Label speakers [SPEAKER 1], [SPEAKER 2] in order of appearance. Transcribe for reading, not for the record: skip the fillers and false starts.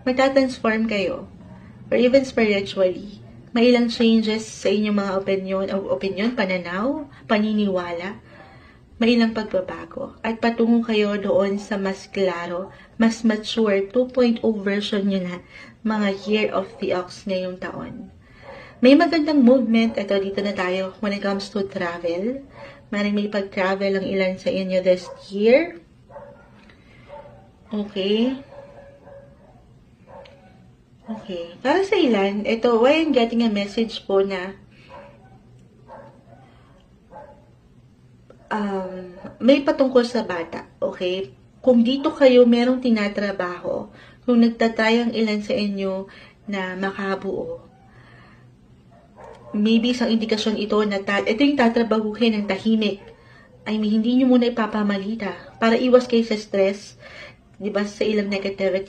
[SPEAKER 1] magta-transform kayo or even spiritually. May ilang changes sa inyong mga opinion, pananaw, paniniwala. May ilang pagbabago. At patungo kayo doon sa mas klaro, mas mature 2.0 version nyo na mga Year of the Ox ngayong taon. May magandang movement. Ito, dito na tayo when it comes to travel. Maring may pag-travel ang ilan sa inyo this year. Okay. Okay. Para sa ilan, ito, why I'm getting a message po na may patungkol sa bata. Okay? Kung dito kayo merong tinatrabaho, kung nagtatry ang ilan sa inyo na makabuo, maybe isang indikasyon ito na ito yung tatrabahuhin ng tahimik. I mean, hindi nyo muna ipapamalita para iwas kayo sa stress, di ba, sa ilang negativity.